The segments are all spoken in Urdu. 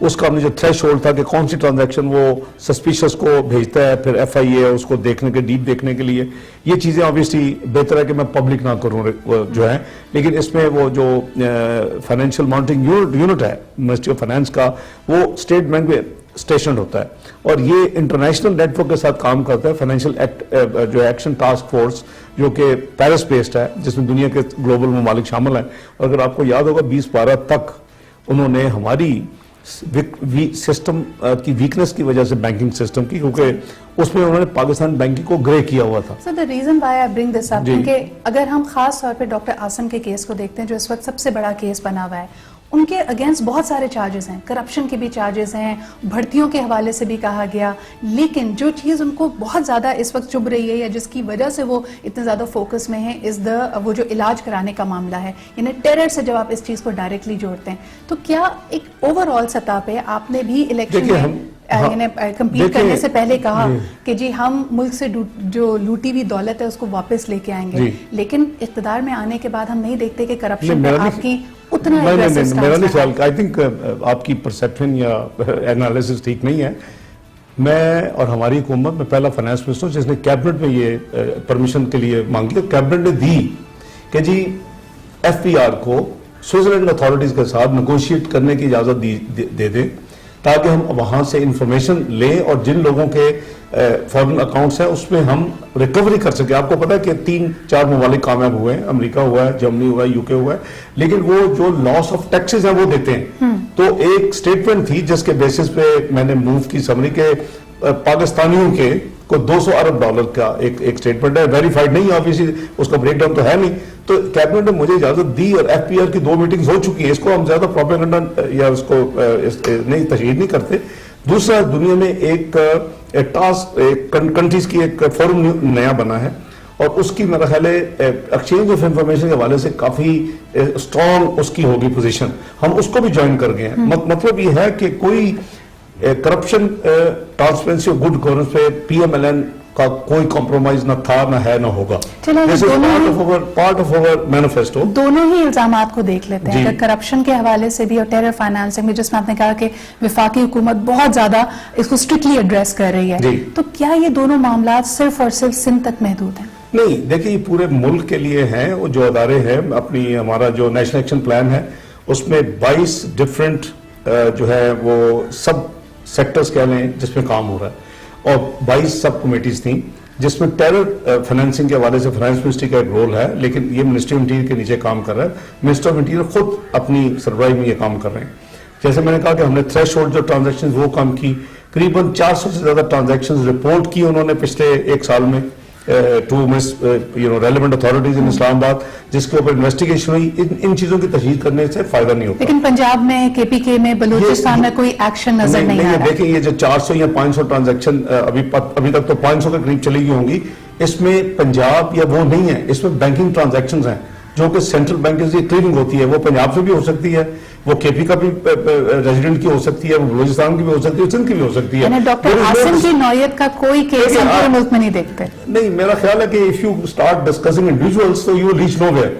اس کا ہم نے جو تھریش ہولڈ تھا کہ کون سی ٹرانزیکشن وہ سسپیشس کو بھیجتا ہے، پھر ایف آئی اے اس کو دیکھنے کے ڈیپ دیکھنے کے لیے، یہ چیزیں آبویسلی بہتر ہے کہ میں پبلک نہ کروں جو ہے، لیکن اس میں وہ جو فائنینشیل مانیٹرنگ یونٹ ہے منسٹری آف فائنانس کا، وہ اسٹیٹ بینک میں اسٹیشنڈ ہوتا ہے، اور یہ انٹرنیشنل نیٹ ورک کے ساتھ کام کرتا ہے، فائنینشیل جو ایکشن ٹاسک فورس جو کہ پیرس بیسڈ ہے، جس میں دنیا کے گلوبل ممالک شامل ہیں. اور اگر آپ کو یاد ہوگا 2012 تک انہوں نے ہماری سسٹم کی ویکنس کی وجہ سے بینکنگ سسٹم کی، کیونکہ اس میں انہوں نے پاکستان بینکنگ کو گرے کیا ہوا تھا. So the reason why I bring this up کیونکہ اگر ہم خاص طور پہ ڈاکٹر عاصم کے کیس کو دیکھتے ہیں جو اس وقت سب سے بڑا کیس بنا ہوا ہے، ان کے اگینسٹ بہت سارے چارجز ہیں، کرپشن کے بھی چارجز ہیں، بھرتیوں کے حوالے سے بھی کہا گیا، لیکن جو چیز ان کو بہت زیادہ اس وقت چبھ رہی ہے یا جس کی وجہ سے وہ اتنے زیادہ فوکس میں ہیں وہ جو علاج کرانے کا معاملہ ہے، یعنی ٹیرر سے جب آپ اس چیز کو ڈائریکٹلی جوڑتے ہیں، تو کیا ایک اوور آل سطح پہ آپ نے بھی الیکشن میں کمپیٹ کرنے سے پہلے کہا کہ جی ہم ملک سے جو لوٹی ہوئی دولت ہے اس کو واپس لے کے آئیں گے، لیکن اقتدار میں آنے کے بعد ہم نہیں دیکھتے کہ کرپشن پہ آپ کی اتنا میرا نہیں خیال، آئی تھنک آپ کی پرسیپشن یا انالیسس ٹھیک نہیں ہے. میں اور ہماری حکومت میں پہلا فائنانس منسٹر جس نے کیبنٹ میں یہ پرمیشن کے لیے مانگی، کیبنٹ نے دی کہ جی ایف پی آر کو سوئٹزرلینڈ اتھارٹیز کے ساتھ نیگوشیٹ کرنے کی اجازت دے دیں تاکہ ہم وہاں سے انفارمیشن لیں اور جن لوگوں کے فارن اکاؤنٹس ہیں اس میں ہم ریکوری کر سکیں. آپ کو پتا ہے کہ 3-4 ممالک کامیاب ہوئے ہیں، امریکہ ہوا ہے، جرمنی ہوا ہے، یو کے ہوا ہے، لیکن وہ جو لاس آف ٹیکسز ہیں وہ دیتے ہیں. تو ایک اسٹیٹمنٹ تھی جس کے بیسس پہ میں نے موو کی سمری کے پاکستانیوں کے کو $200 ارب کا ایک اسٹیٹمنٹ ہے، ویریفائڈ نہیں ہے آبویسلی، اس کا بریک ڈاؤن تو ہے نہیں. تو کیبنٹ نے مجھے اجازت دی اور ایف پی آر کی 2 میٹنگز ہو چکی ہیں. اس کو ہم زیادہ پروپیگنڈا یا اس کو نہیں تشہیر نہیں کرتے. دوسرا، دنیا میں ایک کنٹریز کی ایک فورم نیا بنا ہے اور اس کی میرا خیال ہے ایکسچینج آف انفارمیشن کے حوالے سے کافی اسٹرانگ اس کی ہوگی پوزیشن. ہم اس کو بھی جوائن کر گئے ہیں. مطلب یہ ہے کہ کوئی کرپشن، ٹرانسپیرنسی اور گڈ گورننس پہ پی ایم ایل این کا کوئی کمپرومائز نہ تھا، نہ ہے، نہ ہوگا. Part of our manifesto. دونوں ہی الزامات کو دیکھ لیتے ہیں، اگر کرپشن کے حوالے سے بھی اور ٹیرر فائنانسنگ میں جس میں آپ نے کہا کہ وفاقی حکومت بہت زیادہ اس کو اسٹرکٹلی ایڈریس کر رہی ہے، تو کیا یہ دونوں معاملات صرف اور صرف سندھ تک محدود ہیں؟ نہیں، دیکھیں یہ پورے ملک کے لیے ہیں. وہ جو ادارے ہیں، اپنی ہمارا جو نیشنل ایکشن پلان ہے اس میں 22 ڈفرینٹ جو ہے وہ سب سیکٹرز کہہ لیں جس میں کام ہو رہا ہے، اور 22 سب کمیٹیز تھیں جس میں ٹیرر فائنینسنگ کے حوالے سے فائنانس منسٹری کا ایک رول ہے، لیکن یہ منسٹری آف انٹیریئر کے نیچے کام کر رہا ہے. منسٹر آف انٹیریئر خود اپنی سربراہی میں یہ کام کر رہے ہیں. جیسے میں نے کہا کہ ہم نے تھریش ہولڈ جو ٹرانزیکشن وہ کام کی، قریباً 400 سے زیادہ ٹرانزیکشن رپورٹ کی انہوں نے پچھلے 1 سال میں ٹو ریلیونٹ اتھارٹیز ان اسلام آباد، جس کے اوپر انویسٹیگیشن ہوئی. ان چیزوں کی تشہیر کرنے سے فائدہ نہیں ہوتا. لیکن پنجاب میں، کے پی کے میں، بلوچستان میں کوئی ایکشن نظر نہیں آ رہا. دیکھیں یہ جو 400 یا 500 ٹرانزیکشن ابھی تک تو 500 کے قریب چلی گئی ہوں گی، اس میں پنجاب یا وہ نہیں ہے، اس میں بینکنگ ٹرانزیکشنز ہیں جو کہ سینٹرل بینک سے کلیئرنگ ہوتی ہے. وہ پنجاب سے بھی ہو سکتی ہے، وہ کے پی کا بھی ریزیڈنٹ کی ہو سکتی ہے، وہ بلوچستان کی بھی ہو سکتی ہے، سندھ کی بھی ہو سکتی ہے. ڈاکٹر عاصم کی نوعیت کا کوئی کیس ہم پورے ملک میں نہیں دیکھتے. نہیں، میرا خیال ہے کہ if you start discussing individuals تو you will reach nowhere.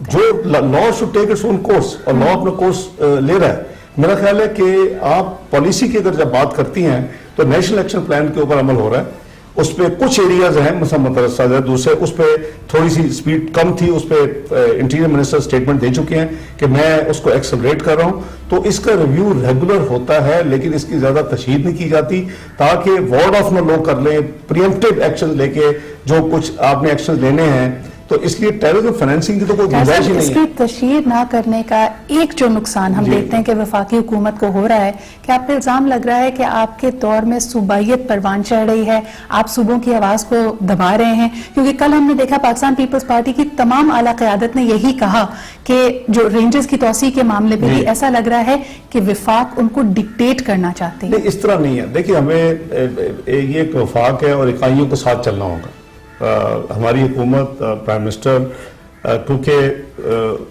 جو law should take its own course, اور لا اپنا کورس لے رہا ہے. میرا خیال ہے کہ آپ پالیسی کی اگر جب بات کرتی ہیں تو نیشنل ایکشن پلان کے اوپر عمل ہو رہا ہے. اس پہ کچھ ایریاز ہیں مثلا مترسہ ہے، دوسرے اس پہ تھوڑی سی سپیڈ کم تھی، اس پہ انٹیریئر منسٹر اسٹیٹمنٹ دے چکے ہیں کہ میں اس کو ایکسلریٹ کر رہا ہوں. تو اس کا ریویو ریگولر ہوتا ہے، لیکن اس کی زیادہ تشہیر نہیں کی جاتی تاکہ وارڈ آف نو لوگ کر لیں، پریمپٹیو ایکشن لے کے جو کچھ آپ نے ایکشن لینے ہیں. تو اس لیے ٹیررزم فائنینسنگ کی تو کوئی گنجائش ہی نہیں ہے. اس کی تشہیر نہ کرنے کا ایک جو نقصان ہم دیکھتے ہیں کہ وفاقی حکومت کو ہو رہا ہے کہ آپ پہ الزام لگ رہا ہے کہ آپ کے دور میں صوبائیت پروان چڑھ رہی ہے، آپ صوبوں کی آواز کو دبا رہے ہیں. کیونکہ کل ہم نے دیکھا پاکستان پیپلز پارٹی کی تمام اعلیٰ قیادت نے یہی کہا کہ جو رینجز کی توسیع کے معاملے پہ بھی ایسا لگ رہا ہے کہ وفاق ان کو ڈکٹیٹ کرنا چاہتے ہیں. نہیں، اس طرح نہیں ہے. دیکھیے ہمیں یہ ایک وفاق ہے اور اکائیوں کے ساتھ چلنا ہوگا. ہماری حکومت، پرائم منسٹر، کیونکہ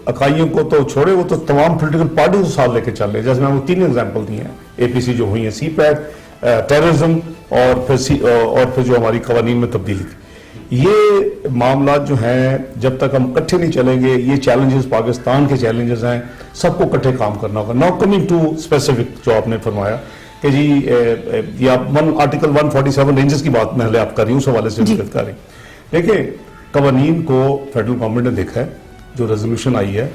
اکائیوں کو تو چھوڑے، وہ تو تمام پولیٹیکل پارٹیوں کو ساتھ لے کے چل رہے ہیں. جیسے میں وہ 3 ایگزامپل دی ہیں، اے پی سی جو ہوئی ہیں، سی پیک، ٹیررزم اور پھر جو ہماری قوانین میں تبدیلی تھی. یہ معاملات جو ہیں جب تک ہم اکٹھے نہیں چلیں گے, یہ چیلنجز پاکستان کے چیلنجز ہیں, سب کو اکٹھے کام کرنا ہوگا. ناؤ کمنگ ٹو اسپیسیفک جو آپ نے فرمایا کہ جی یہ آپ آرٹیکل 147 رینجز کی بات میں آپ کر رہی ہوں, اس حوالے سے دقت کر رہی ہیں. دیکھیں قوانین کو فیڈرل گورنمنٹ نے دیکھا ہے, جو ریزولوشن آئی ہے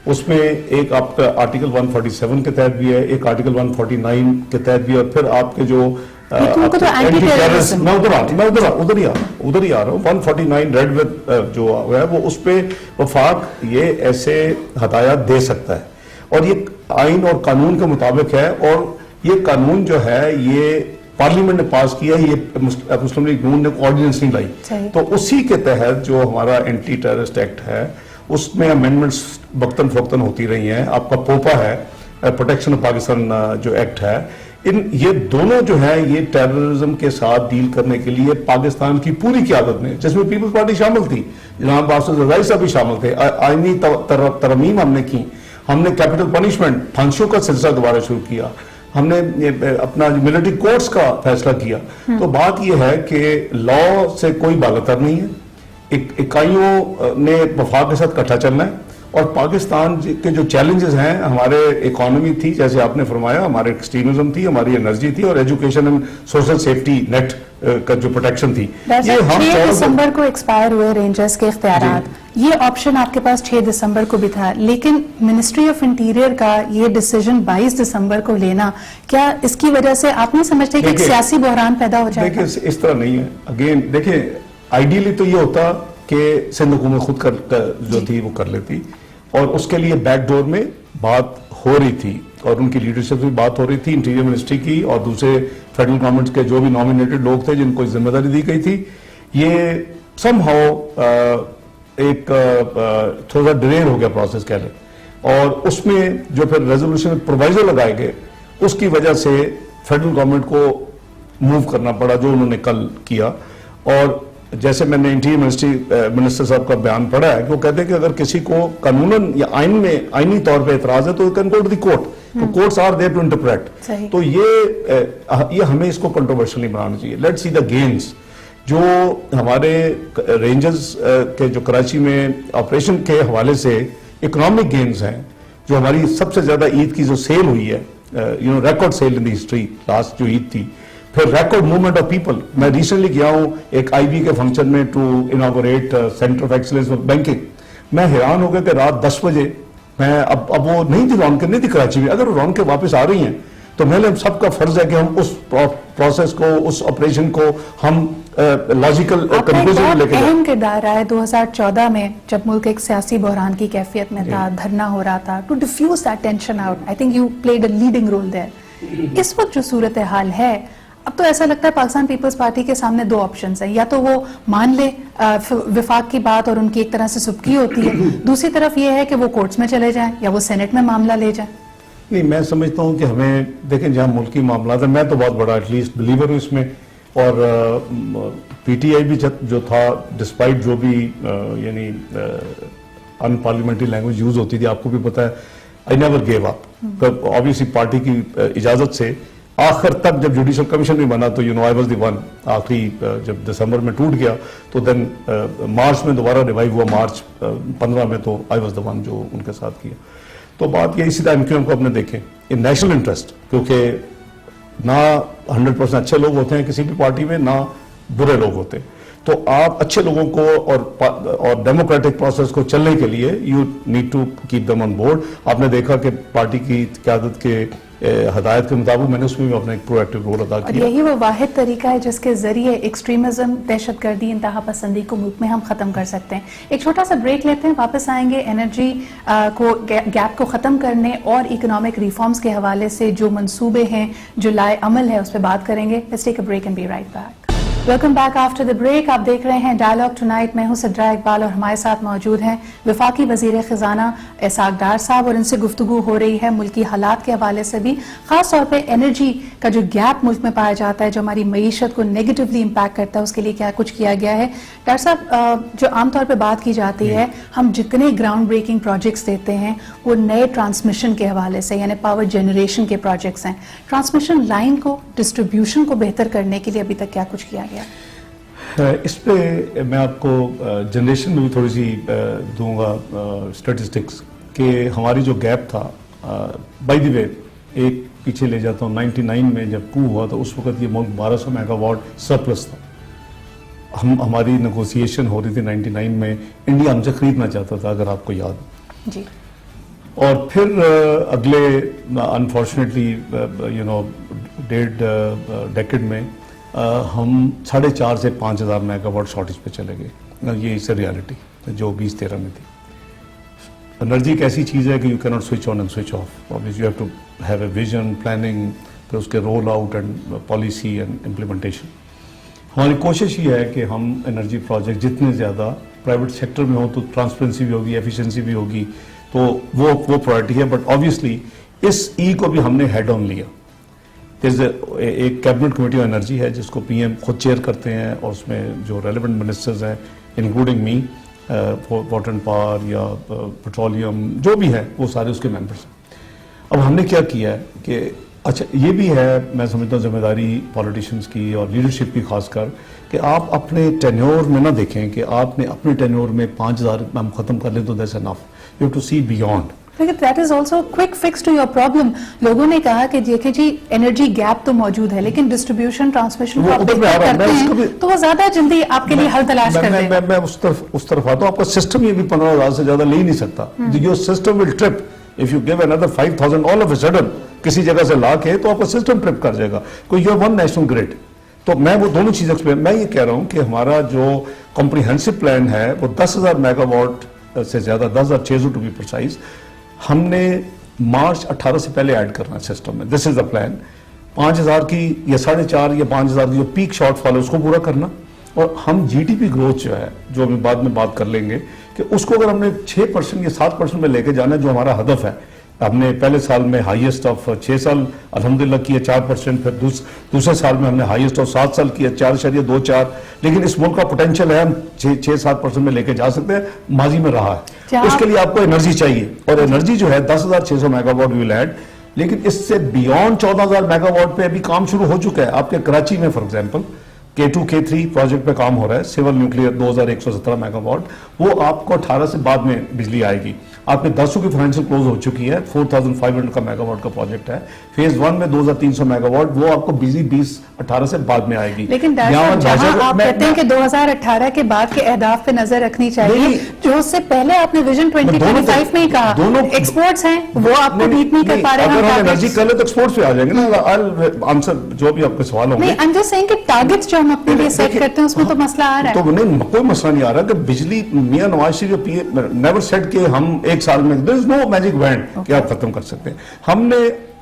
اس میں ایک آپ کا آرٹیکل 147 کے تحت بھی ہے, ایک آرٹیکل 149 کے تحت بھی ہے, اور پھر آپ کے جو میں ادھر ہی آ رہا ہوں 149 ریڈ ود جو ہے وہ اس پہ وفاق یہ ایسے ہدایات دے سکتا ہے, اور یہ آئین اور قانون کے مطابق ہے, اور یہ قانون جو ہے یہ پارلیمنٹ نے پاس کیا, یہ مسلم لیگ نون نے آرڈیننس نہیں لائی, تو اسی کے تحت جو ہمارا اینٹی ٹیررسٹ ایکٹ ہے اس میں امینڈمنٹس وقتاً فوقتاً ہوتی رہی ہیں. آپ کا پوپا ہے, پروٹیکشن آف پاکستان جو ایکٹ ہے, یہ دونوں جو ہیں یہ ٹیررزم کے ساتھ ڈیل کرنے کے لیے پاکستان کی پوری قیادت میں, جس میں پیپلز پارٹی شامل تھی, جناب باسط رضائی صاحب بھی شامل تھے, آئینی ترمیم ہم نے کی, ہم نے کیپٹل پنشمنٹ پھانسیوں کا سلسلہ دوبارہ شروع کیا, ہم نے اپنا ملٹری کورٹس کا فیصلہ کیا. تو بات یہ ہے کہ لا سے کوئی بالاتر نہیں ہے, اکائیوں نے وفاق کے ساتھ اکٹھا چلنا ہے, اور پاکستان کے جو چیلنجز ہیں, ہمارے اکانومی تھی جیسے آپ نے فرمایا, ہمارے ایکسٹریمزم تھی, ہماری انرجی تھی, اور education and social safety net کا جو پروٹیکشن تھی. 6 دسمبر کو ایکسپائر ہوئے رینجرز کے اختیارات, یہ آپشن آپ کے پاس 6 دسمبر کو بھی تھا, لیکن منسٹری آف انٹیریئر کا یہ ڈیسیجن 22 دسمبر کو لینا, کیا اس کی وجہ سے آپ نہیں سمجھتے کہ ایک سیاسی بحران پیدا ہو جائے گا؟ دیکھیں اس طرح نہیں ہے. اگین دیکھیں آئیڈیلی تو یہ ہوتا کہ سندھ حکومت خود جو تھی وہ کر لیتی, اور اس کے لیے بیک ڈور میں بات ہو رہی تھی, اور ان کی لیڈرشپ سے بھی بات ہو رہی تھی انٹیریئر منسٹری کی, اور دوسرے فیڈرل گورنمنٹ کے جو بھی نامینیٹڈ لوگ تھے جن کو ذمہ داری دی گئی تھی. یہ سم ہاؤ ایک تھوڑا سا ڈیلے ہو گیا پروسیس کہہ لیں, اور اس میں جو پھر ریزولوشن میں پرووائزر لگائے گئے اس کی وجہ سے فیڈرل گورنمنٹ کو موو کرنا پڑا, جو انہوں نے کل کیا. اور جیسے میں نے انٹیریئر منسٹر صاحب کا بیان پڑھا ہے کہ وہ کہتے ہیں کہ اگر کسی کو قانوناً یا آئینی طور پہ اعتراض ہے تو can go to the court, تو courts are there to interpret. تو یہ ہمیں اس کو کنٹروورشل نہیں بنانا چاہیے. لیٹ سی دا گینز جو ہمارے رینجرز کے جو کراچی میں آپریشن کے حوالے سے اکنامک گینز ہیں, جو ہماری سب سے زیادہ عید کی جو سیل ہوئی ہے, record sale in the history last جو عید تھی, پھر ریکارڈ موومنٹ آف پیپل. میں ریسنٹلی گیا ہوں ایک آئی بی کے فنکشن میں to inaugurate centre of excellence of banking. میں حیران ہو گیا کہ رات 10 بجے میں اب وہ نہیں تھی رونقیں نہیں تھی کراچی میں, اگر وہ رونقیں واپس آ رہی ہیں تو میں نے سب کا فرض ہے کہ ہم اس پروسیس کو, اس آپریشن کو ہم لاجیکل کنکلوژن میں لے کے جائیں. اہم کردار ہے 2014 میں جب ملک ایک سیاسی بحران کی کیفیت میں تھا, دھرنا ہو رہا تھا, to defuse that tension out. I think you played a leading role there. اس وقت جو صورتحال ہے اب تو ایسا لگتا ہے پاکستان پیپلز پارٹی کے سامنے 2 آپشنز ہیں, یا تو وہ مان لے وفاق کی بات اور ان کی ایک طرح سے سبکی ہوتی ہے, دوسری طرف یہ ہے کہ وہ کورٹس میں چلے جائیں یا وہ سینٹ میں معاملہ لے جائیں. نہیں, میں سمجھتا ہوں کہ ہمیں دیکھیں جہاں ملکی معاملات ہیں, میں تو بہت بڑا ایٹ لیسٹ بلیور ہوں اس میں, اور پی ٹی آئی بھی جو تھا ڈسپائٹ جو بھی یعنی ان پارلیمنٹری لینگویج یوز ہوتی تھی, آپ کو بھی پتہ ہے, I never give up. Obviously party کی اجازت سے آخر تک جب جوڈیشل کمیشن بھی بنا تو آئی واز دی ون. آخری جب دسمبر میں ٹوٹ گیا تو دین مارچ میں دوبارہ ریوائیو ہوا, مارچ 15 میں, تو آئی واز دی ون جو ان کے ساتھ کیا. تو بات یہ اسی طرح ایم کیو ایم کو اپنے دیکھیں ان نیشنل انٹرسٹ, کیونکہ نہ 100% اچھے لوگ ہوتے ہیں کسی بھی پارٹی میں, نہ برے لوگ ہوتے. تو آپ اچھے لوگوں کو اور ڈیموکریٹک پروسیس کو چلنے کے لیے you need to keep them on board. آپ نے دیکھا کہ پارٹی کی قیادت کے ہدایت کے مطابق میں نے اس میں بھی اپنا ایک پرو ایکٹیو رول ادا کیا. اور یہی وہ واحد طریقہ ہے جس کے ذریعے ایکسٹریمزم, دہشت گردی, انتہا پسندی کو ملک میں ہم ختم کر سکتے ہیں. ایک چھوٹا سا بریک لیتے ہیں, واپس آئیں گے انرجی کو گیپ کو ختم کرنے اور اکنامک ریفارمز کے حوالے سے جو منصوبے ہیں, جو لائے عمل ہے, اس پہ بات کریں گے. Let's take a break and be right back. Welcome back after the break. آپ دیکھ رہے ہیں ڈائلاگ ٹو نائٹ. میں ہوں صدرا اقبال اور ہمارے ساتھ موجود ہیں وفاقی وزیر خزانہ اسحاق ڈار صاحب, اور ان سے گفتگو ہو رہی ہے ملکی حالات کے حوالے سے بھی, خاص طور پہ انرجی کا جو گیپ ملک میں پایا جاتا ہے, جو ہماری معیشت کو نیگیٹولی امپیکٹ کرتا ہے, اس کے لیے کیا کچھ کیا گیا ہے. ڈار صاحب, جو عام طور پہ بات کی جاتی ہے, ہم جتنے گراؤنڈ بریکنگ پروجیکٹس دیتے ہیں وہ نئے ٹرانسمیشن کے حوالے سے, یعنی پاور جنریشن کے پروجیکٹس ہیں. ٹرانسمیشن لائن کو, ڈسٹریبیوشن کو بہتر کرنے کے لیے ابھی تک کیا کچھ کیا گیا؟ اس پہ میں آپ کو جنریشن میں بھی تھوڑی سی دوں گا اسٹیٹسٹکس کہ ہماری جو گیپ تھا بائی دی وے ایک پیچھے لے جاتا ہوں 99 میں جب کو ہوا تو اس وقت یہ ملک 1200 میگا واٹ سرپلس تھا. ہماری نیگوسیشن ہو رہی تھی 99 میں, انڈیا ہم سے خریدنا چاہتا تھا اگر آپ کو یاد ہو جی. اور پھر اگلے انفارچونیٹلی ڈیڑھ ڈیکڈ میں ہم 4.5 سے 5,000 میگا واٹ شارٹیج پہ چلے گئے. یہ اس ریالٹی جو 2013 میں تھی. انرجی ایک ایسی چیز ہے کہ you can not switch on and switch off. You have to have a vision, planning, پھر اس کے roll out and policy and implementation. ہماری کوشش یہ ہے کہ ہم انرجی پروجیکٹ جتنے زیادہ پرائیویٹ سیکٹر میں ہوں تو ٹرانسپیرنسی بھی ہوگی, ایفیشنسی بھی ہوگی, تو وہ پرائرٹی ہے. بٹ آبویسلی اس کو بھی ہم نے ہیڈ آن لیا. ایک کیبنٹ کمیٹی آف انرجی ہے جس کو پی ایم خود چیئر کرتے ہیں, اور اس میں جو ریلیونٹ منسٹرز ہیں including me, water and power یا پیٹرولیم جو بھی ہے وہ سارے اس کے ممبرس ہیں. اب ہم نے کیا کیا ہے کہ اچھا یہ بھی ہے میں سمجھتا ہوں ذمہ داری پالیٹیشینس کی اور لیڈرشپ کی خاص کر, کہ آپ اپنے ٹینیور میں نہ دیکھیں کہ آپ نے اپنے ٹینیور میں 5,000 ہم ختم کر لیں تو that's enough. You have to see beyond. That is also quick fix to your problem. لوگوں نے کہا کہ دیکھیں جی انرجی گیپ تو موجود ہے لیکن ڈسٹریبیوشن ٹرانسمیشن کو آپ بہتر کرتے ہیں تو وہ زیادہ جلدی آپ کے لیے حل تلاش کر دیں. میں اس طرف آتا ہوں. آپ کا سسٹم یہ بھی 15,000 سے زیادہ لے ہی نہیں سکتا. Your system will trip if you give another 5,000 all of a sudden کسی جگہ سے لا کے, تو آپ کا سسٹم ٹرپ کر جائے گا. کوئی یور ون نیشنل گریڈ. تو میں وہ دونوں چیزیں میں یہ کہہ رہا ہوں کہ ہمارا جو کمپریہنسو پلان ہے وہ 10,000 میگا واٹ سے زیادہ, 10,600 ٹو بی پرسائز, ہم نے مارچ 18 سے پہلے ایڈ کرنا سسٹم میں. دس از دا پلان. 5,000 کی یا 4.5 یا 5,000 کی جو پیک شارٹ فال ہے اس کو پورا کرنا. اور ہم جی ڈی پی گروتھ جو ہے جو ہم بعد میں بات کر لیں گے کہ اس کو اگر ہم نے 6% یا 7% میں لے کے جانا ہے جو ہمارا ہدف ہے. ہم نے پہلے سال میں ہائیسٹ آف 6 سال الحمدللہ کیا 4%, پھر دوسرے سال میں ہم نے ہائیسٹ آف 7 سال کیا 4.24. لیکن اس ملک کا پوٹینشیل ہے, ہم 6-7% میں لے کے جا سکتے ہیں. ماضی میں رہا ہے. اس کے لیے آپ کو انرجی چاہیے, اور انرجی جو ہے 10,600 میگا واٹ ویل ایڈ. لیکن اس سے بیونڈ 14,000 میگا واٹ پہ ابھی کام شروع ہو چکا ہے. آپ کے کراچی میں for example K2 K3 project پہ کام ہو رہا ہے, سول نیوکلیئر 2,117 میگا واٹ. وہ آپ کو 18 سے بعد میں بجلی آئے گی. آپ نے 10 کی فائنینشیل کلوز ہو چکی ہے, 4,500 کا میگا واٹ کا پروجیکٹ ہے. فیز 1 میں 2,300 میگا واٹ, وہ آپ کو بجلی 2018 سے بعد میں آئے گی. لیکن جہاں آپ کہتے ہیں کہ 2018 کے بعد کے اہداف پہ نظر رکھنی چاہیے, جو اس سے پہلے آپ نے ویژن 2025 میں ہی کہا ایکسپورٹس ہیں وہ آپ کو بیٹ نہیں کر پا رہے ہیں. اگر ہم انرجی کر لیں تو ایکسپورٹس پہ آ جائیں گے نا. آنسر جو بھی آپ کے سوال ہوں گے. نہیں, I'm just saying کہ ٹارگیٹس جو ہم اپنے لیے سیٹ کرتے ہیں اس میں تو مسئلہ آ رہا ہے. تو نہیں, کوئی مسئلہ نہیں آ رہا کہ بجلی میاں نواز شریف نیور سیٹ کہ ہم ایک سال میں there is no magic wand کہ آپ ختم کر سکتے ہیں. ہم نے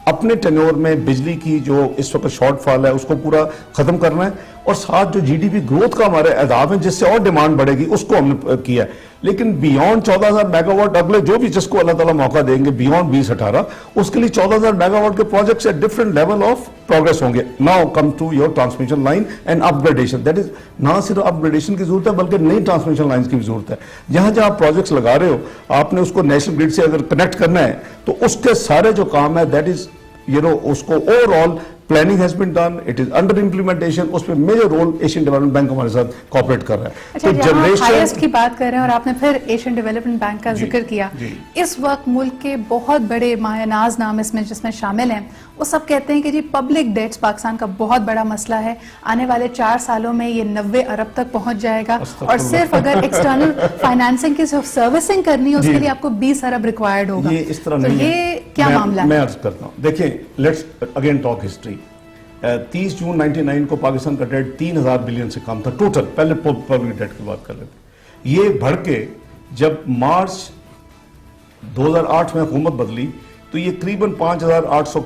اپنے ٹینیور میں بجلی کی جو اس وقت شارٹ فال ہے اس کو پورا ختم کرنا ہے, اور ساتھ جو جی ڈی پی گروتھ کا ہمارے اہداف ہیں جس سے اور ڈیمانڈ بڑھے گی اس کو ہم نے کیا ہے. لیکن بیونڈ 14,000 میگا واٹ اگلے جو بھی جس کو اللہ تعالیٰ موقع دیں گے بیونڈ 2018 اس کے لیے 14,000 میگا واٹ کے projects at different level of progress ہوں گے. Now come to your transmission line and upgradation. That is نہ صرف اپ گریڈیشن کی ضرورت ہے بلکہ نئی ٹرانسمیشن لائنس کی بھی ضرورت ہے. جہاں جہاں آپ پروجیکٹس لگا رہے ہو آپ نے اس کو نیشنل گریڈ سے اگر کنیکٹ کرنا ہے تو اس کے سارے جو کام ہے دیٹ از اس کو overall planning has been done, it is under implementation. اس میں major role Asian Development Bank ہمارے ساتھ کوآپریٹ کر رہا ہے. اچھا, جہاں ہائیسٹ کی بات کر رہے ہیں اور آپ نے پھر ایشین ڈیولپمنٹ بینک کا ذکر کیا, اس وقت ملک کے بہت بڑے مایہ ناز نام اس میں جس میں شامل ہیں وہ سب کہتے ہیں کہ جی پبلک ڈیٹس پاکستان کا بہت بڑا مسئلہ ہے. آنے والے 4 سالوں میں یہ 90 ارب تک پہنچ جائے گا, اور صرف اگر ایکسٹرنل فائنینسنگ کی سروسنگ کرنی ہے اس کے لیے آپ کو 20 ارب ریکوائرڈ ہوگا. یہ اس طرح نہیں ہے. یہ کیا معاملہ ہے؟ میں عرض کرتا ہوں, دیکھیں لیٹس اگین ٹاک ہسٹری. 30 جون 99 کو پاکستان کا ڈیٹ 3,000 بلین سے کم تھا ٹوٹل. پہلے پبلک ڈیٹ کی بات کر رہے تھے. یہ بڑھ کے جب مارچ 2008 میں حکومت بدلی تو یہ قریباً 5,800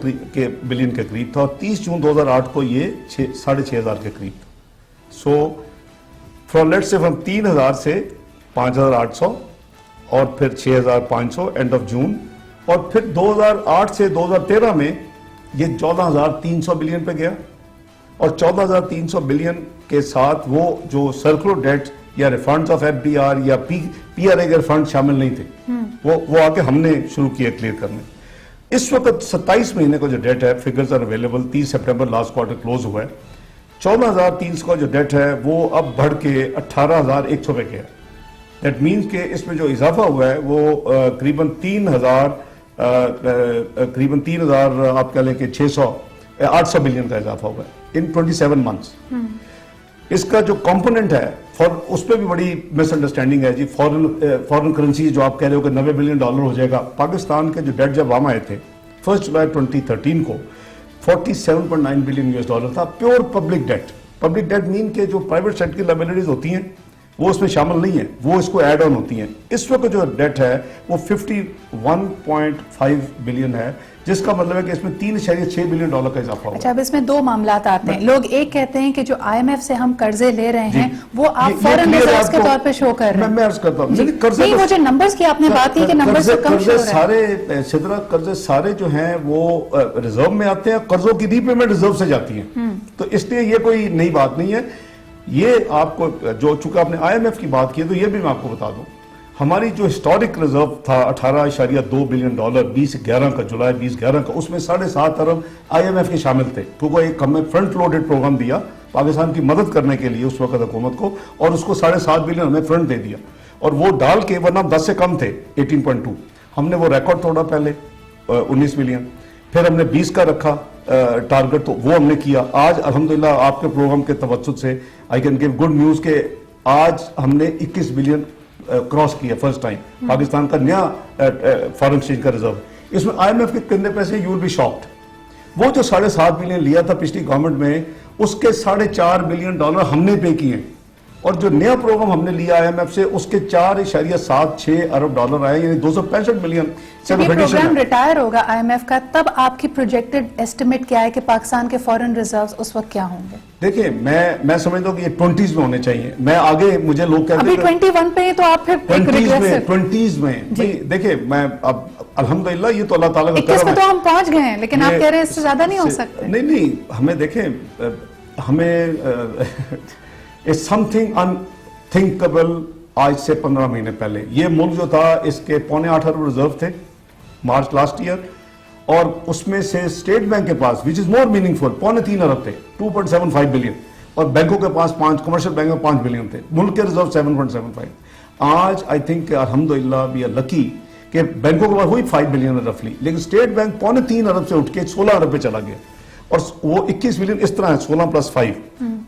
بلین کے قریب تھا, اور 30 جون 2008 کو یہ 6,500 کے قریب تھا. So from let's say from 3,000 سے 5,800 اور پھر 6,500 اینڈ آف جون, اور پھر 2008 سے 2013 میں یہ 14,300 بلین پہ گیا, اور 14,300 بلین کے ساتھ وہ جو سرکولر ڈیٹ یا refunds of F D R یا پی آر اے کے فنڈ شامل نہیں تھے, وہ آگے ہم نے شروع کیا کلیئر کرنے. اس وقت 27 مہینے کا جو ڈیٹ ہے, figures are available, 30 September last quarter close ہوا ہے. 14,300 کا جو ڈیٹ ہے وہ اب بڑھ کے 18,100 پہ گیا. دیٹ مینس کہ اس میں جو اضافہ ہوا ہے وہ قریباً 3,000 آپ کہہ لیں کہ 800 بلین کا اضافہ ہوا ہے ان 27 منتھس. اس کا جو کمپوننٹ ہے اس پہ بھی بڑی مس انڈرسٹینڈنگ ہے جی. فورن کرنسی جو آپ کہہ رہے ہو کہ $90 بلین ہو جائے گا. پاکستان کے جو ڈیٹ جب ہم آئے تھے 1 جولائی 2013 کو $47.9 بلین تھا pure public debt. Public debt مین کہ جو پرائیویٹ سیکٹر کی لائبلٹیز ہوتی ہیں وہ اس میں شامل نہیں ہیں, وہ اس کو ایڈ آن ہوتی ہیں. اس وقت جو ڈیٹ ہے وہ 51.5 بلین ہے, جس کا مطلب ہے کہ اس میں $3.6 بلین کا اضافہ ہوا. اچھا, اب اس میں دو معاملات آتے ہیں. لوگ ایک کہتے ہیں کہ جو IMF سے ہم قرضے لے رہے ہیں وہ آپ فورن ریزروز کے طور پہ شو کر رہے ہیں. میں عرض کرتا ہوں نہیں, وہ جو نمبرز کی آپ نے بات کی کہ نمبرز سے کم شو رہا ہے. سدرا قرضے سارے جو ہیں وہ ریزرو میں آتے ہیں, قرضوں کی ری پیمنٹ ریزرو سے جاتی ہیں. تو اس لیے یہ کوئی نئی بات نہیں ہے. یہ آپ کو جو چونکہ آپ نے IMF کی بات کی ہے تو یہ بھی میں آپ کو بتا دوں, ہماری جو ہسٹورک ریزرو تھا $18.2 بلین 2011 کا, جولائی 2011 کا, اس میں 7.5 ارب IMF کے شامل تھے, کیونکہ ایک ہم نے فرنٹ لوڈڈ پروگرام دیا پاکستان کی مدد کرنے کے لیے اس وقت حکومت کو, اور اس کو 7.5 بلین ہمیں فرنٹ دے دیا, اور وہ ڈال کے ورنہ 10 سے کم تھے 18.2. ہم نے وہ ریکارڈ توڑا پہلے 19 بلین, پھر ہم نے 20 کا رکھا ٹارگٹ, تو وہ ہم نے کیا. آج الحمدللہ آپ کے پروگرام کے توسط سے I can give good news کہ آج ہم نے 21 بلین کراس کیا فرسٹ ٹائم پاکستان کا نیا فارن ایکسچینج کا ریزرو. اس میں IMF کے کتنے پیسے, یو ول بی شاکڈ. وہ جو 7.5 بلین لیا تھا پچھلی گورنمنٹ میں, اس کے $4.5 بلین ہم نے پے کیے, اور جو نیا پروگرام ہم نے لیا IMF سے اس کے $4.76 ارب آئے, یعنی 265 بلین. جب یہ پروگرام ریٹائر ہوگا IMF کا, تب آپ کی پروجیکٹڈ ایسٹیمیٹ کیا ہے کہ پاکستان کے فورن ریزروز اس وقت کیا ہوں گے؟ دیکھیں میں سمجھتا ہوں کہ یہ 20s میں ہونے چاہیے. میں آگے مجھے لوگ کہتے ہیں ابھی 21 پہ تو آپ پھر 20s میں دیکھیں, میں اب الحمدللہ یہ تو اللہ تعالیٰ کا کرم ہے. 21 میں تو ہم پہنچ گئے ہیں, لیکن آپ کہہ رہے ہیں اس سے زیادہ نہیں ہو سکتے. نہیں, ہمیں دیکھیں, ہمیں it's something unthinkable. آج سے 15 مہینے پہلے یہ ملک جو تھا اس کے 7.5 ارب ریزرو تھے مارچ لاسٹ ایئر, اور اس میں سے اسٹیٹ بینک کے پاس which is more meaningful 3.5 ارب تھے 2.75 بلین, اور بینکوں کے پاس 5 کمرشل بینک میں 5 بلین تھے. ملک کے ریزرو 7.75. آج آئی تھنک الحمدللہ وی آر لکی کہ بینکوں کے پاس ہوئی 5 بلین رفلی, لیکن اسٹیٹ بینک 3.5 ارب سے اٹھ کے 16 ارب پہ چلا گیا, اور وہ 21 بلین اس طرح ہے 16 + 5.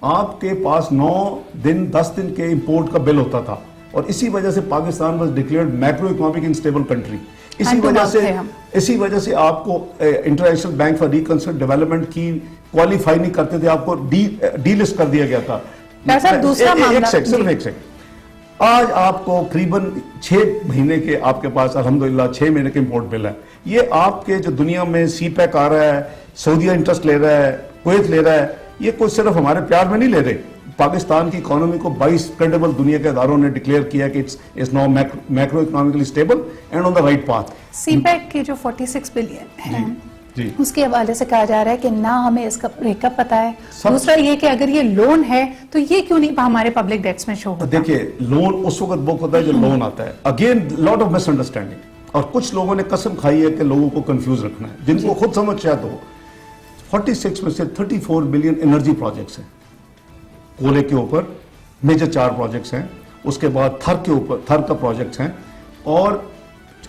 آپ کے پاس 9 دن 10 دن کے امپورٹ کا بل ہوتا تھا, اور اسی وجہ سے Pakistan was declared macro economic unstable country. اسی وجہ سے آپ کو international bank for reconstruction development کی کوالیفائی نہیں کرتے تھے, آپ کو ڈی لسٹ کر دیا گیا تھا. صرف ایک سیکنڈ, آج آپ کو قریباً 6 مہینے کے آپ کے پاس الحمدللہ 6 مہینے کے امپورٹ بل ہے. یہ آپ کے جو دنیا میں سی پیک آ رہا ہے, سعودیہ انٹرسٹ لے رہا ہے, کویت لے رہا ہے, یہ کوئی صرف ہمارے پیار میں نہیں لے رہے. پاکستان کی اکانومی کو 22 کریڈیبل دنیا کے اداروں نے ڈکلیئر کیا کہ it's now macroeconomically stable and on the right path. CPEC کے جو 46 بلین ہیں اس کے حوالے سے کہا جا رہا ہے کہ نہ ہمیں اس کا بریک اپ پتا ہے, دوسرا یہ کہ اگر یہ لون ہے تو یہ کیوں نہیں ہمارے پبلک ڈیٹس میں شو ہوتا؟ دیکھیے, لون اس وقت بک ہوتا ہے جو لون آتا ہے. Again lot of miss understanding, اور کچھ لوگوں نے قسم کھائی ہے کہ لوگوں کو کنفیوز رکھنا ہے, جن کو خود سمجھ شاید ہو. 46 میں سے 34 بلین انرجی پروجیکٹس ہیں, کولے کے اوپر میجر 4 پروجیکٹس ہیں, اس کے بعد تھر کا پروجیکٹس ہیں, اور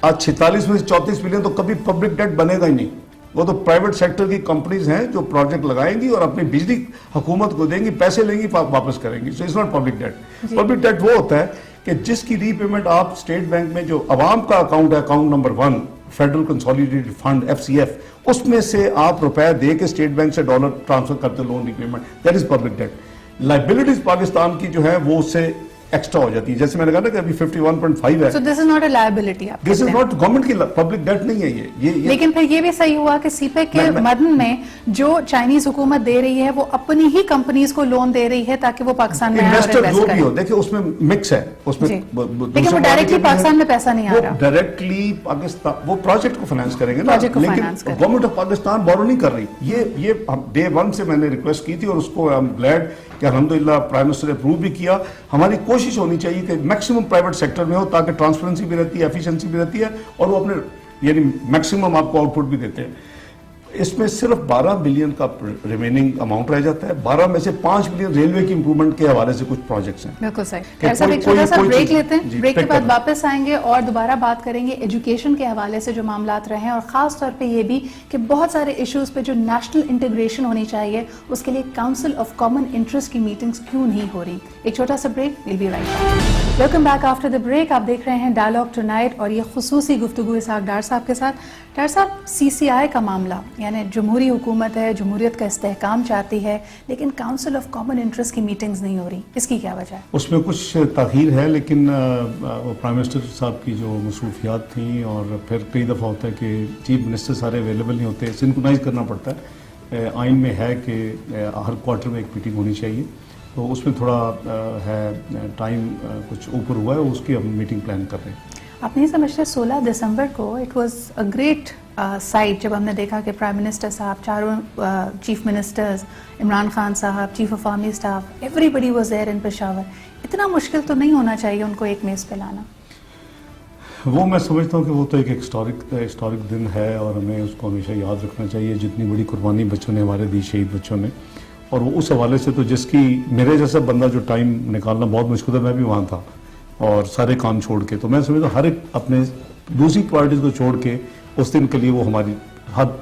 آج 46 میں سے 34 بلین تو کبھی پبلک ڈیٹ بنے گا ہی نہیں. وہ تو پرائیویٹ سیکٹر کی کمپنیز ہیں جو پروجیکٹ لگائیں گی اور اپنی بجلی حکومت کو دیں گی, پیسے لیں گی, واپس کریں گی. So it's not public debt. Public debt وہ ہوتا ہے کہ جس کی ری پیمنٹ آپ اسٹیٹ بینک میں جو عوام کا اکاؤنٹ ہے, account number 1 federal consolidated fund FCF, اس میں سے آپ روپے دے کے اسٹیٹ بینک سے ڈالر ٹرانسفر کرتے loan repayment, that is public debt. Liabilities Pakistan کی جو ہے وہ اس سے ایکسٹرا ہو جاتی ہے, جیسے میں نے کہا نا کہ ابھی 51.5 ہے. So this is not a liability. This is not government کی پبلک ڈیٹ نہیں ہے یہ. لیکن پھر یہ بھی صحیح ہوا کہ سی پیک کے مدن میں جو چائنیز حکومت دے رہی ہے وہ اپنی ہی کمپنیز کو لون دے رہی ہے تاکہ وہ پاکستان میں انویسٹر جو بھی ہو, دیکھیں اس میں مکس ہے, اس میں لیکن وہ ڈائریکٹلی پاکستان میں پیسہ نہیں آ رہا. ڈائریکٹلی پاکستان وہ پروجیکٹ کو فائنانس کریں گے نا, لیکن گورنمنٹ آف پاکستان بورو نہیں کر رہی. یہ ڈے 1 سے میں نے ریکویسٹ کی تھی, اور اس کو آئی ایم گلیڈ کہ الحمدللہ پرائم منسٹر نے اپروو بھی کیا. ہماری کوشش ہونی چاہیے کہ میکسیمم پرائیویٹ سیکٹر میں ہو تاکہ ٹرانسپیرنسی بھی رہتی ہے, ایفیشنسی بھی رہتی ہے, اور وہ اپنے یعنی میکسیمم آپ کو آؤٹ پٹ بھی دیتے ہیں. اس میں صرف 12 بلین کا ریمیننگ اماؤنٹ رہ جاتا ہے. 12 میں سے 5 بلین ریلوے کی امپروممنٹ کے حوالے سے کچھ پروجیکٹس ہیں. بالکل صحیح. صاحب ایک چھوٹا سا بریک لیتے ہیں, بریک کے بعد واپس آئیں گے اور دوبارہ بات کریں گے ایجوکیشن کے حوالے سے جو معاملات رہے ہیں, اور خاص طور پہ یہ بھی کہ بہت سارے ایشوز پہ جو نیشنل انٹیگریشن ہونی چاہیے اس کے لیے کاؤنسل آف کامن انٹرسٹ کی میٹنگز کیوں نہیں ہو رہی. ایک چھوٹا سا break, we'll be right back. Welcome back after the break. آپ دیکھ رہے ہیں ڈائلاگ ٹو نائٹ اور یہ خصوصی گفتگو اسحاق ڈار صاحب کے ساتھ. ڈار صاحب, سی سی آئی کا معاملہ, یعنی جمہوری حکومت ہے, جمہوریت کا استحکام چاہتی ہے, لیکن کاؤنسل آف کامن انٹرسٹ کی میٹنگز نہیں ہو رہی, اس کی کیا وجہ ہے؟ اس میں کچھ تاخیر ہے, لیکن پرائم منسٹر صاحب کی جو مصروفیات تھیں, اور پھر کئی دفعہ ہوتا ہے کہ چیف منسٹر سارے اویلیبل نہیں ہوتے, سنکرونائز کرنا پڑتا ہے. آئین میں ہے کہ ہر کوارٹر میں ایک میٹنگ ہونی چاہیے, تو اس میں تھوڑا ہے ٹائم کچھ اوپر ہوا ہے, اس کی ہم میٹنگ پلان کر رہے ہیں. آپ نہیں سمجھتے 16 دسمبر کو it was a great sight جب ہم نے دیکھا کہ پرائم منسٹر صاحب, چاروں چیف منسٹرز, عمران خان صاحب, chief of army staff, everybody was there in Peshawar. اتنا مشکل تو نہیں ہونا چاہیے ان کو ایک میز پہ لانا. وہ میں سمجھتا ہوں کہ وہ تو ایک ہسٹورک دن ہے, اور ہمیں اس کو ہمیشہ یاد رکھنا چاہیے. جتنی بڑی قربانی بچوں نے ہمارے دی, شہید بچوں نے, اور وہ اس حوالے سے تو جس کی میرے جیسا بندہ جو ٹائم نکالنا بہت مشکل ہے, میں بھی وہاں تھا اور سارے کام چھوڑ کے, تو میں سمجھتا ہوں ہر ایک اپنے دوسری پرائرٹیز کو چھوڑ کے اس دن کے لیے وہ ہماری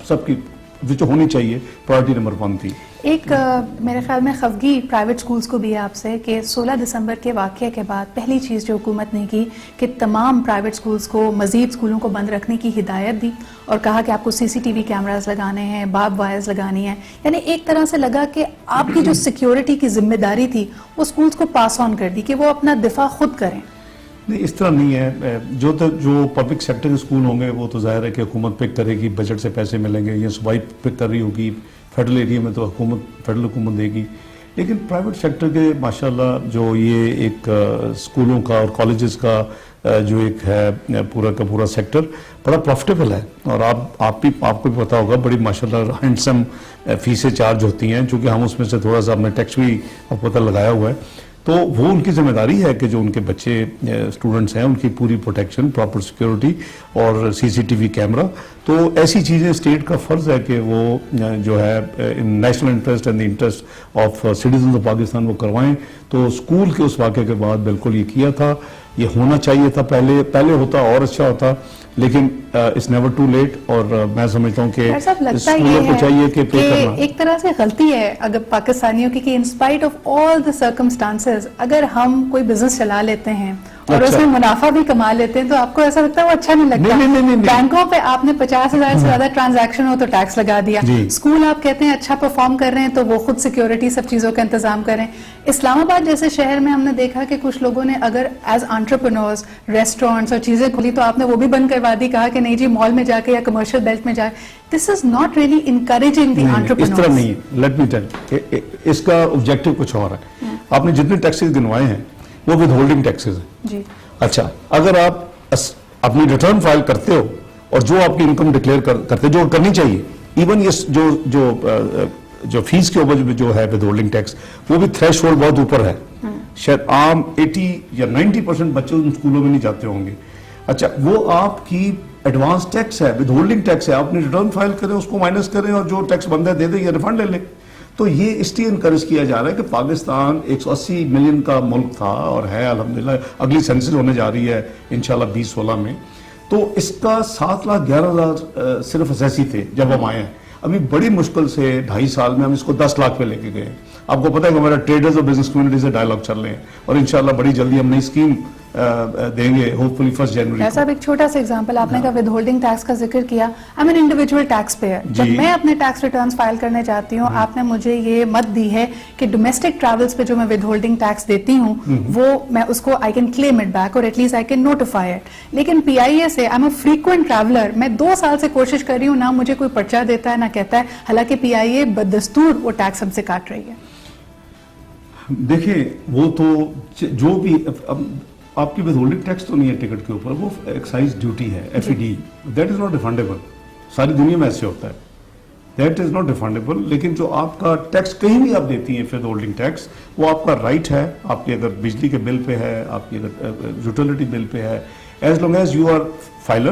سب کی جو ہونی چاہیے پرائرٹی نمبر 1 تھی. ایک میرے خیال میں خفگی پرائیویٹ سکولز کو بھی ہے آپ سے کہ 16 دسمبر کے واقعے کے بعد پہلی چیز جو حکومت نے کی کہ تمام پرائیویٹ سکولز کو, مزید سکولوں کو بند رکھنے کی ہدایت دی, اور کہا کہ آپ کو سی سی ٹی وی کیمراز لگانے ہیں, بارب وائرز لگانی ہیں. یعنی ایک طرح سے لگا کہ آپ کی جو سیکیورٹی کی ذمہ داری تھی وہ سکولز کو پاس آن کر دی کہ وہ اپنا دفاع خود کریں. نہیں, اس طرح نہیں ہے. جو پبلک سیکٹر کے اسکول ہوں گے وہ تو ظاہر ہے کہ حکومت پک کرے گی, بجٹ سے پیسے ملیں گے, یا صوبائی پک کر رہی ہوگی, فیڈرل ایریا میں تو فیڈرل حکومت دے گی. لیکن پرائیویٹ سیکٹر کے ماشاءاللہ جو یہ ایک اسکولوں کا اور کالجز کا جو ایک ہے پورا کا پورا سیکٹر بڑا پروفٹیبل ہے, اور آپ کو بھی پتا ہوگا بڑی ماشاءاللہ ہینڈسم فیسیں چارج ہوتی ہیں, چونکہ ہم اس میں سے تھوڑا سا ہم نے ٹیکس بھی آپ کو پتہ لگایا ہوا ہے. تو وہ ان کی ذمہ داری ہے کہ جو ان کے بچے اسٹوڈنٹس ہیں ان کی پوری پروٹیکشن, پراپر سیکیورٹی اور سی سی ٹی وی کیمرہ. تو ایسی چیزیں اسٹیٹ کا فرض ہے کہ وہ جو ہے national interest and the interest of citizens of Pakistan وہ کروائیں. تو اسکول کے اس واقعے کے بعد بالکل یہ کیا تھا, یہ ہونا چاہیے تھا, پہلے ہوتا اور اچھا ہوتا, لیکن اٹس نیور ٹو لیٹ. اور میں سمجھتا ہوں کہ اسکولوں کو چاہیے کہ پے کرنا ایک طرح سے غلطی ہے اگر پاکستانیوں کی کہ in spite of all the circumstances اگر ہم کوئی بزنس چلا لیتے ہیں اور اس میں منافع بھی کما لیتے ہیں تو آپ کو ایسا لگتا ہے وہ اچھا نہیں لگتا. بینکوں پہ آپ نے 50,000 سے زیادہ ٹرانزیکشن ہو تو ٹیکس لگا دیا. اسکول آپ کہتے ہیں اچھا پرفارم کر رہے ہیں تو وہ خود سیکیورٹی سب چیزوں کا انتظام کریں. اسلام آباد جیسے شہر میں ہم نے دیکھا کہ کچھ لوگوں نے اگر ایز انٹرپرینورز ریسٹورینٹس اور چیزیں کھولی تو آپ نے وہ بھی بند کروا دی, کہا کہ نہیں جی مال میں جا کے یا کمرشل بیلٹ میں جا کے. This is not really encouraging the entrepreneurs. اس طرح نہیں, لیٹ می ٹیل, اس کا آبجیکٹو کچھ اور ہے. آپ نے جتنے ٹیکسز گنوائے ہیں وہ ود ہولڈنگ ٹیکسز ہیں. جی اچھا, اگر آپ اپنی ریٹرن فائل کرتے ہو اور جو آپ کی انکم ڈکلیئر کرتے جو کرنی چاہیے, ایون یہ جو فیس کے اوپر جو ہے ود ہولڈنگ ٹیکس وہ بھی تھریش ہولڈ بہت اوپر ہے. شاید عام 80 یا 90% بچے ان اسکولوں میں نہیں جاتے ہوں گے. اچھا, وہ آپ کی ایڈوانس ٹیکس ہے, ود ہولڈنگ ٹیکس ہے, آپ نے ریٹرن فائل کریں, اس کو مائنس کریں, اور جو ٹیکس بندہ دے دیں یا ریفنڈ لے لیں. تو یہ اس لیے انکریج کیا جا رہا ہے کہ پاکستان 180 ملین کا ملک تھا اور ہے الحمدللہ, اگلی سینسس ہونے جا رہی ہے انشاءاللہ 2016 میں. تو اس کا 7,11,000 صرف اسیسی تھے جب ہم آئے ہیں. ابھی بڑی مشکل سے 2.5 سال میں ہم اس کو 10 لاکھ پہ لے کے گئے. آپ کو پتہ ہے کہ ہمارا ٹریڈرز اور بزنس کمیونٹی سے ڈائلاگ چل رہے ہیں, اور انشاءاللہ بڑی جلدی ہم نئی اسکیم دیں گے, ہوپ فلی 1 جنوری. صاحب ایک چھوٹا سا ایگزامپل, آپ نے کہا ود ہولڈنگ ٹیکس کا ذکر کیا. I am an individual taxpayer, جب میں اپنے ٹیکس ریٹرنز فائل کرنے جاتی ہوں آپ نے مجھے یہ مت دی ہے کہ ڈومیسٹک ٹریولز پہ جو میں ود ہولڈنگ ٹیکس دیتی ہوں وہ میں اس کو I can claim it back, اور at least I can notify it. لیکن پی آئی اے سے I am a frequent traveller, میں 2 سال سے کوشش کر رہی ہوں, نہ مجھے کوئی پرچہ دیتا ہے نہ کہتا ہے, حالانکہ پی آئی اے بدستور وہ ٹیکس ہم سے کاٹ رہی ہے. دیکھیں وہ تو جو بھی آپ کی ود ہولڈنگ ٹیکس تو نہیں ہے ٹکٹ کے اوپر, وہ ایکسائز ڈیوٹی ہے, F E D, that is not refundable. ساری دنیا میں ایسے ہوتا ہے, دیٹ از ناٹ ریفنڈیبل. لیکن جو آپ کا ٹیکس کہیں بھی آپ دیتی ہیں ود ہولڈنگ ٹیکس, وہ آپ کا رائٹ ہے. آپ کی اگر بجلی کے بل پہ ہے, آپ کی اگر یوٹیلیٹی بل پہ ہے, as long as you are filer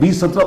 2017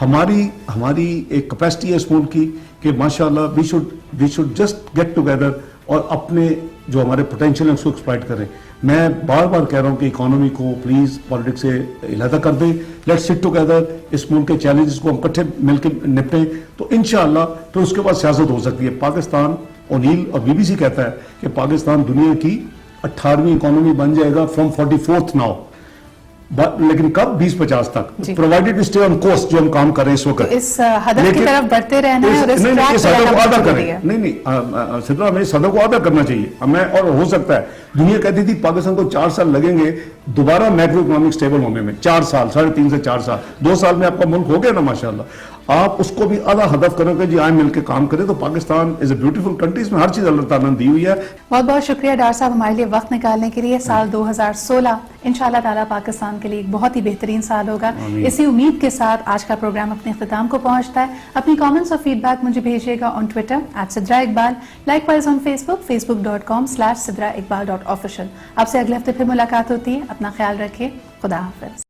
ہماری ایک کیپیسٹی ہے اس ملک کی کہ ماشاءاللہ we should just get together اور اپنے جو ہمارے پوٹینشیل ہیں اس کو ایکسپلائٹ کریں. میں بار بار کہہ رہا ہوں کہ اکانومی کو پلیز پالیٹکس سے علیحدہ کر دیں. لیٹ سٹ ٹوگیدر, اس ملک کے چیلنجز کو ہم اکٹھے مل کے نپٹیں, تو انشاءاللہ پھر اس کے بعد سیاست ہو سکتی ہے. پاکستان, اونیل اور BBC کہتا ہے کہ پاکستان دنیا کی 18ویں اکانومی بن جائے گا فرام 44th ناؤ, لیکن کب 2050 تک, provided we stay on course, جو ہم کام کر رہے ہیں اس وقت. اس ہدف کی طرف بڑھتے رہنا ہے اور اس ٹریک پہ رہنا آدھا کریں. نہیں سدرا, ہمیں صدر کو آدھا کرنا چاہیے ہمیں. اور ہو سکتا ہے دنیا کہتی تھی پاکستان کو 4 سال لگیں گے دوبارہ میکرو اکنامک سٹیبل ہونے میں, 4 سال, 3.5 سے 4 سال, 2 سال میں آپ کا ملک ہو گیا نا ماشاءاللہ. آپ اس کو بھی آدھا ہدف کرو کہ جی آئیں مل کے کام کریں, تو پاکستان از اے بیوٹیفل کنٹری, اس میں ہر چیز اللہ تعالیٰ نے دی ہوئی ہے. بہت بہت شکریہ ڈاکٹر صاحب ہمارے لیے وقت نکالنے کے لیے. سال 2016 انشاءاللہ تعالیٰ پاکستان کے لیے ایک بہت ہی بہترین سال ہوگا. اسی امید کے ساتھ آج کا پروگرام اپنے اختتام کو پہنچتا ہے. اپنی کامنٹس اور فیڈ بیک مجھے بھیجیے گا on Twitter @SidraIqbal, likewise on facebook.com/SidraIqbal.official. آپ سے اگلے ہفتے پھر ملاقات ہوتی ہے. اپنا خیال رکھیے. خدا حافظ.